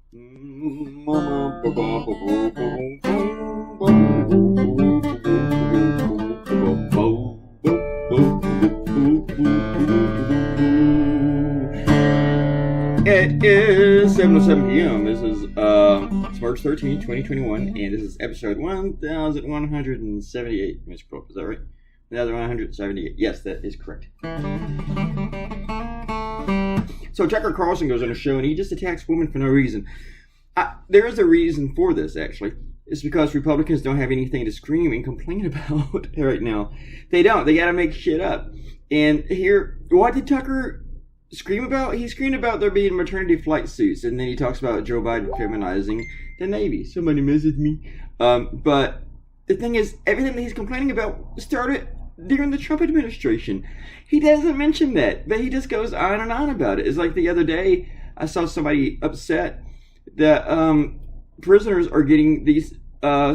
It is 7:07 p.m. This is it's March 13, 2021, and this is episode 1178. Mr. Pope, is that right? 1178. Yes, that is correct. So Tucker Carlson goes on a show and he just attacks women for no reason. There is a reason for this, actually. It's because Republicans don't have anything to scream and complain about right now. They don't. They got to make shit up. And here, what did Tucker scream about? He screamed about there being maternity flight suits, and then he talks about Joe Biden feminizing the Navy. Somebody messaged me. But the thing is, everything that he's complaining about started during the Trump administration. He doesn't mention that, but he just goes on and on about it. It's like the other day, I saw somebody upset that prisoners are getting these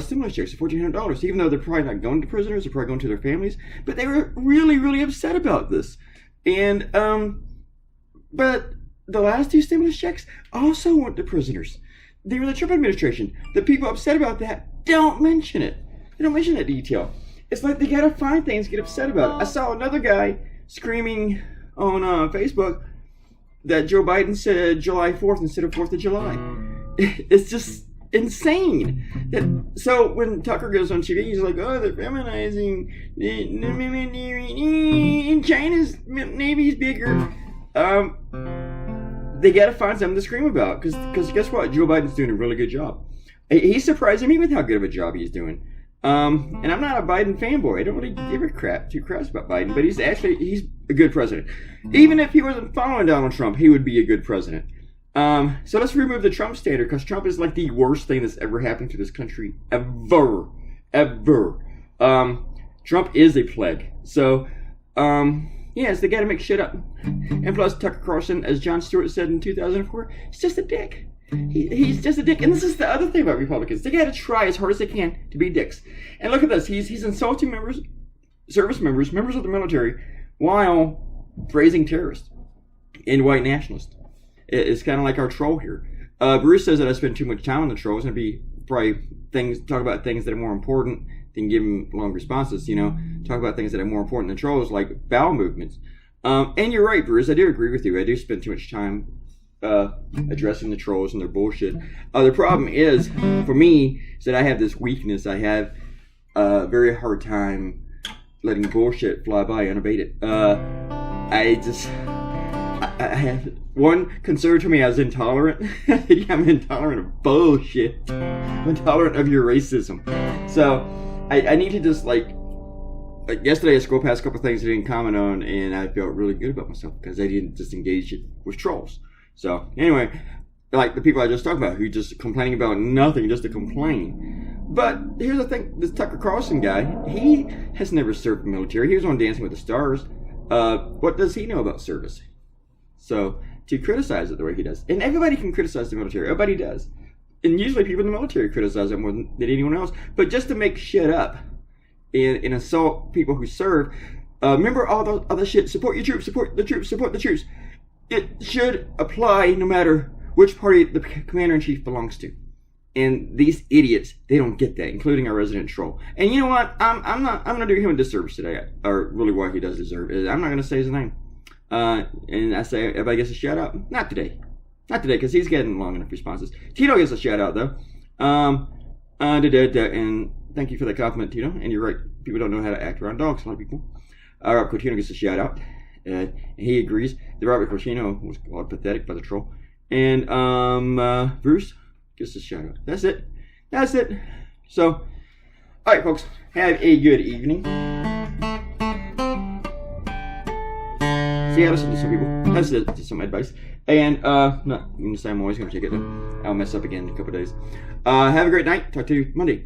stimulus checks of $1,400, even though they're probably not going to prisoners, they're probably going to their families. But they were really, really upset about this. And but the last two stimulus checks also went to prisoners. They were the Trump administration. The people upset about that don't mention it. They don't mention that detail. It's like they gotta find things to get upset about it. I saw another guy screaming on Facebook that Joe Biden said July 4th instead of 4th of July. It's just insane. So when Tucker goes on TV, he's like, oh, they're feminizing. China's Navy's bigger. They gotta find something to scream about. Because guess what? Joe Biden's doing a really good job. He's surprising me with how good of a job he's doing. And I'm not a Biden fanboy. I don't really give a crap about Biden, but he's a good president. Even if he wasn't following Donald Trump, he would be a good president. So let's remove the Trump standard, because Trump is like the worst thing that's ever happened to this country ever. Trump is a plague. So, yes, they gotta make shit up. And plus, Tucker Carlson, as Jon Stewart said in 2004, he's just a dick. He's just a dick. And this is the other thing about Republicans. They gotta try as hard as they can to be dicks. And look at this. He's insulting service members of the military, while praising terrorists and white nationalists. It's kind of like our troll here. Bruce says that I spend too much time on the troll. It's going to be probably talk about things that are more important than give him long responses, talk about things that are more important than trolls, like bowel movements. And you're right, Bruce, I do agree with you. I do spend too much time addressing the trolls and their bullshit. The problem is, for me, is that I have this weakness. I have a very hard time letting bullshit fly by unabated. I have one concern to me. I was intolerant. I'm intolerant of bullshit. I'm intolerant of your racism. So I need to just yesterday I scrolled past a couple of things I didn't comment on, and I felt really good about myself because I didn't just engage it with trolls. So anyway, like the people I just talked about, who just complaining about nothing just to complain. But here's the thing: this Tucker Carlson guy, he has never served the military. He was on Dancing with the Stars. What does he know about service? So to criticize it the way he does, and everybody can criticize the military. Everybody does, and usually people in the military criticize it more than anyone else. But just to make shit up and insult people who serve, remember all the other shit. Support your troops. Support the troops. Support the troops. It should apply no matter which party the commander-in-chief belongs to. And these idiots, they don't get that, including our resident troll. And you know what? I'm gonna do him a disservice today, or really what he does deserve is I'm not gonna say his name. And I say everybody gets a shout out. Not today, because he's getting long enough responses. Tito gets a shout out though. And thank you for that compliment, Tito. And you're right, people don't know how to act around dogs. A lot of people. Robert Coutinho gets a shout out, and he agrees. The Robert Coutinho was called pathetic by the troll. And Bruce gets a shout out. That's it. So, all right, folks, have a good evening. See, I listen to some people. That's just some advice. And, no, I'm going to say I'm always going to take it. I'll mess up again in a couple of days. Have a great night. Talk to you Monday.